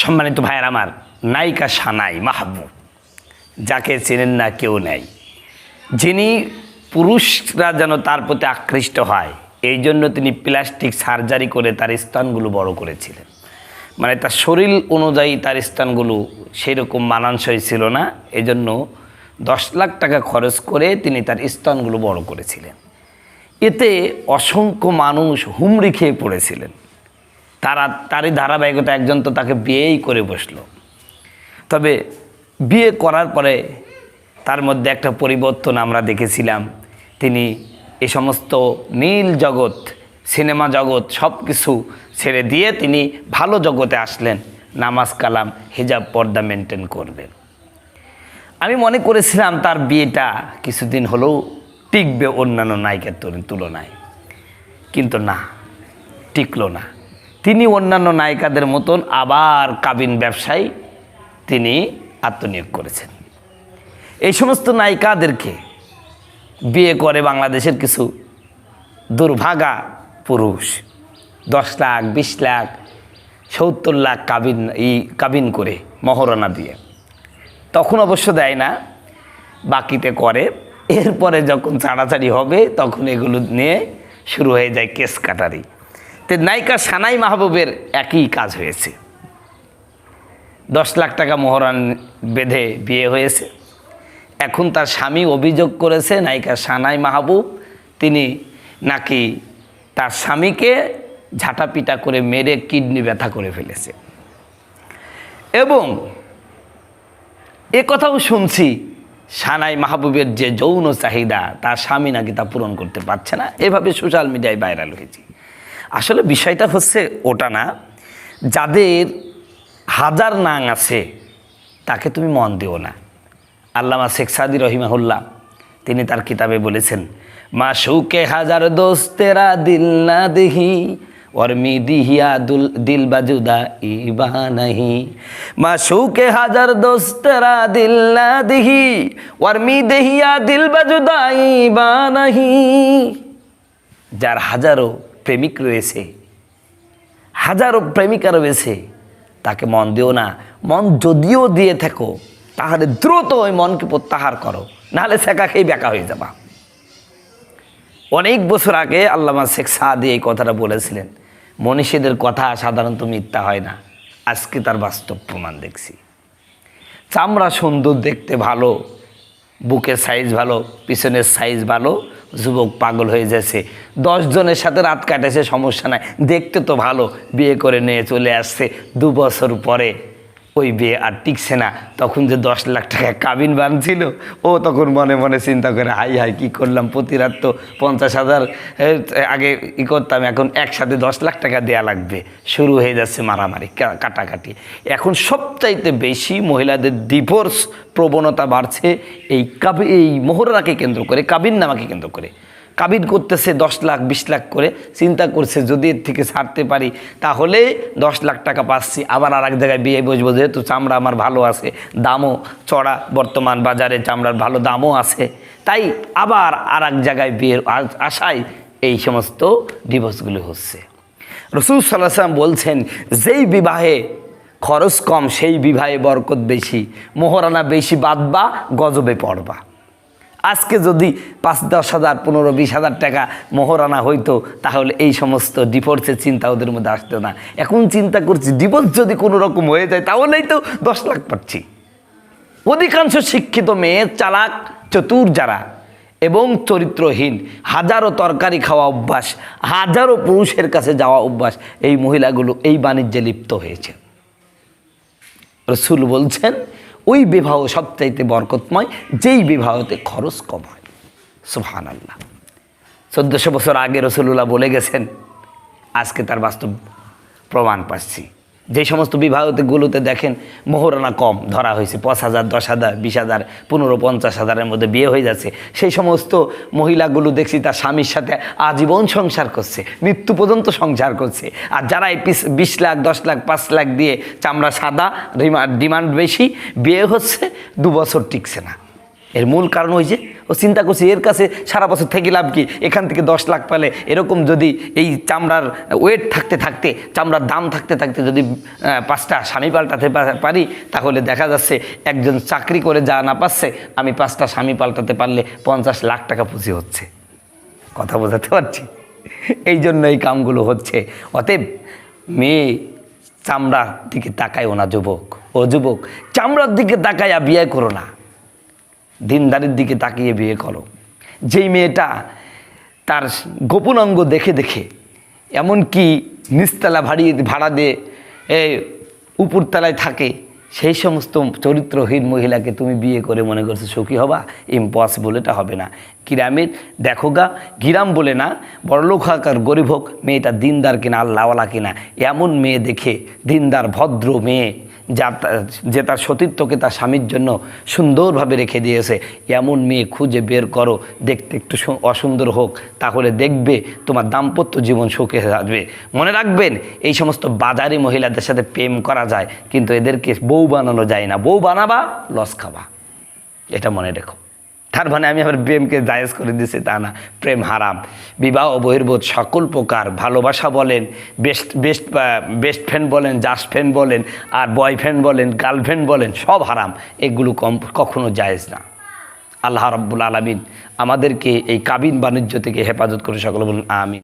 সম্মানিত ভাইয়ের আমার, নায়িকা সানাই মাহবুব, যাকে চেনেন না কেউ নেই, যিনি পুরুষরা যেন তার প্রতি আকৃষ্ট হয় এই জন্য তিনি প্লাস্টিক সার্জারি করে তার স্থানগুলো বড় করেছিলেন। মানে তার শরীর অনুযায়ী তার স্থানগুলো সেরকম মানানসই ছিল না, এজন্য 10 লাখ টাকা খরচ করে তিনি তার স্থানগুলো বড় করেছিলেন। এতে অসংখ্য মানুষ হুমড়ি খেয়ে পড়েছিলেন। তারই ধারাবাহিকতা একজন তো তাকে বিয়েই করে বসলো। তবে বিয়ে করার পরে তার মধ্যে একটা পরিবর্তন আমরা দেখেছিলাম। তিনি এই সমস্ত নীল জগৎ, সিনেমা জগৎ সব কিছু ছেড়ে দিয়ে তিনি ভালো জগতে আসলেন। নামাজ কালাম হিজাব পর্দা মেনটেন করবেন। আমি মনে করেছিলাম তার বিয়েটা কিছুদিন হলেও টিকবে অন্যান্য নায়িকার তুলনায়, কিন্তু না, টিকলো না। তিনি অন্যান্য নায়িকাদের মতন আবার কাবিন ব্যবসায় তিনি আত্মনিয়োগ করেছেন। এই সমস্ত নায়িকাদেরকে বিয়ে করে বাংলাদেশের কিছু দুর্ভাগা পুরুষ 10 লাখ 20 লাখ 70 লাখ কাবিন করে মহারণা দিয়ে, তখন অবশ্য দেয় না, বাকিতে করে। এরপরে যখন ছাড়াছাড়ি হবে তখন এগুলো নিয়ে শুরু হয়ে যায় কেস কাটারি। তো নায়িকা সানাই মাহবুবের একই কাজ হয়েছে। 10 লাখ টাকা মোহরান বেঁধে বিয়ে হয়েছে। এখন তার স্বামী অভিযোগ করেছে নায়িকা সানাই মাহবুব তিনি নাকি তার স্বামীকে ঝাঁটাপিটা করে মেরে কিডনি ব্যথা করে ফেলেছে। এবং এ কথাও শুনছি সানাই মাহবুবের যে যৌন চাহিদা তার স্বামী নাকি তা পূরণ করতে পারছে না। এভাবে সোশ্যাল মিডিয়ায় ভাইরাল হয়েছে। আসলে বিষয়টা হচ্ছে ওটা না, যাদের হাজার নাং আছে তাকে তুমি মন দিও না। আল্লামা শেখ সাদি রহিমাহুল্লাহ তিনি তার কিতাবে বলেছেন, মাশউকে হাজার দোস্ত তেরা দিল না দেহি और मी दिहिया दिल बजुदा इबा नहीं। माशूके हजार दोस्त तेरा दिल ना दिही और मी देहिया दिल बजुदा इबा नहीं। যার হাজারো প্রেমিক রয়েছে, হাজারো প্রেমিকা রয়েছে, তাকে মন দিও না। মন যদিও দিয়ে থাকো তাহলে দ্রুত ওই মনকে প্রত্যাহার করো, নাহলে শেখা খেয়ে বেকা হয়ে যাবা। অনেক বছর আগে আল্লামা শেখ সাদি এই কথাটা বলেছিলেন। মনীষীদের কথা সাধারণত মিথ্যা হয় না, আজকে তার বাস্তব প্রমাণ দেখছি। চামড়া সুন্দর, দেখতে ভালো, বুকের সাইজ ভালো, পিছনের সাইজ ভালো, যুবক পাগল হয়ে যাচ্ছে। 10 জনের সাথে রাত কাটেছে, সমস্যা নাই, দেখতে তো ভালো, বিয়ে করে নিয়ে চলে আসছে। 2 বছর পরে ওই বিয়ে আর টিকছে না। তখন যে 10 লাখ টাকা কাবিন বানছিল, ও তখন মনে মনে চিন্তা করে, হাই হাই কী করলাম, প্রতি রাত তো 50,000 আগে করতাম, এখন একসাথে 10 লাখ টাকা দেয়া লাগবে। শুরু হয়ে যাচ্ছে মারামারি, কাটাকাটি। এখন সবচাইতে বেশি মহিলাদের ডিভোর্স প্রবণতা বাড়ছে এই মোহরাকে কেন্দ্র করে, কাবিন নামাকে কেন্দ্র করে। কাবিন করতেছে 10 লাখ 20 লাখ করে, চিন্তা করছে যদি এর থেকে ছাড়তে পারি তাহলে 10 লাখ টাকা পাচ্ছি, আবার আর এক জায়গায় বিয়ে বসবো, যেহেতু চামড়া আমার ভালো আছে, দামও চড়া, বর্তমান বাজারে চামড়ার ভালো দামও আছে, তাই আবার আর এক জায়গায় বিয়ের আশায় এই সমস্ত ডিভোর্সগুলো হচ্ছে। রাসূল সাল্লাল্লাহু আলাইহি ওয়াসাল্লাম বলছেন, যেই বিবাহে খরচ কম সেই বিবাহে বরকত বেশি, মোহরানা বেশি বাঁধবা, গজবে পড়বা। আজকে যদি 5-10 হাজার 15-20 হাজার টাকা মোহরানা হইতো তাহলে এই সমস্ত ডিভোর্সের চিন্তা ওদের মধ্যে আসতো না। এখন চিন্তা করছি ডিভোর্স যদি কোনো রকম হয়ে যায় তাহলেই তো 10 লাখ পাচ্ছি। অধিকাংশ শিক্ষিত মেয়ে, চালাক চতুর যারা এবং চরিত্রহীন, হাজারো তরকারি খাওয়া অভ্যাস, হাজারো পুরুষের কাছে যাওয়া অভ্যাস, এই মহিলাগুলো এই বাণিজ্যে লিপ্ত হয়েছে। রাসূল বলছেন ওই বিবাহ সবচাইতে বরকতময় যেই বিবাহতে খরচ কম হয়। সুবহানাল্লাহ। 1400 বছর আগে রাসূলুল্লাহ বলে গেছেন, আজকে তার বাস্তব প্রমাণ পাচ্ছি। যে সমস্ত বিবাহগুলোতে দেখেন মোহরানা কম ধরা হয়েছে, 5,000 10,000 20,000 15 50,000-এর মধ্যে বিয়ে হয়ে যাচ্ছে, সেই সমস্ত মহিলাগুলো দেখছি তার স্বামীর সাথে আজীবন সংসার করছে, মৃত্যু পর্যন্ত সংসার করছে। আর যারা এই 20 লাখ 10 লাখ 5 লাখ দিয়ে চামড়া সাদা, ডিমান্ড বেশি, বিয়ে হচ্ছে 2 বছর টিকছে না। এর মূল কারণ হয়েছে ও চিন্তা করছে এর কাছে সারা বছর থেকে লাভ কি, এখান থেকে 10 লাখ পেলে এরকম যদি এই চামড়ার ওয়েট থাকতে থাকতে, চামড়ার দাম থাকতে থাকতে যদি 5টা স্বামী পাল্টাতে পারি, তাহলে দেখা যাচ্ছে একজন চাকরি করে যা না পাচ্ছে আমি 5টা স্বামী পাল্টাতে পারলে 50 লাখ টাকা পুঁজি হচ্ছে। কথা বোঝাতে পারছি? এই জন্য এই কামগুলো হচ্ছে। অতএব মেয়ে চামড়ার দিকে তাকায়ও না যুবক, ও যুবক চামড়ার দিকে তাকাইয়া বিয়ে করো না, দিনদারির দিকে তাকিয়ে বিয়ে করো। যেই মেয়েটা তার গোপন অঙ্গ দেখে দেখে এমনকি নিচতলা ভাড়া দিয়ে উপরতলায় থাকে, সেই সমস্ত চরিত্রহীন মহিলাকে তুমি বিয়ে করে মনে করছো সুখী হবা? ইম্পসিবল, এটা হবে না। গ্রামের দেখো গা, গ্রাম বলে না, বড়লোক হোক আর গরিব হোক, মেয়েটা দিনদার কিনা আল্লাহওয়ালা কিনা, এমন মেয়ে দেখে, দিনদার ভদ্র মেয়ে যে তার সতীত্বকে তার স্বামীর জন্য সুন্দরভাবে রেখে দিয়েছে, এমন মেয়ে খুঁজে বের করো। দেখতে একটু অসুন্দর হোক, তাহলে দেখবে তোমার দাম্পত্য জীবন সুখে আসবে। মনে রাখবেন, এই সমস্ত বাজারি মহিলাদের সাথে প্রেম করা যায়, কিন্তু এদেরকে বউ বানানো যায় না। বউ বানাবা, লস খাবা, এটা মনে রেখো। তার মানে আমি আমার প্রেমকে জায়েজ করে দিয়েছি তা না, প্রেম হারাম। বিবাহ বহির্ভূত সকল প্রকার ভালোবাসা বলেন, বেস্ট ফ্রেন্ড বলেন, জাস্ট ফ্রেন্ড বলেন, আর বয়ফ্রেন্ড বলেন, গার্লফ্রেন্ড বলেন, সব হারাম। এগুলো কখনো জায়েজ না। আল্লাহ রাব্বুল আলামিন আমাদেরকে এই কাবিন বাণিজ্য থেকে হেফাজত করে সকলে বলুন আমিন।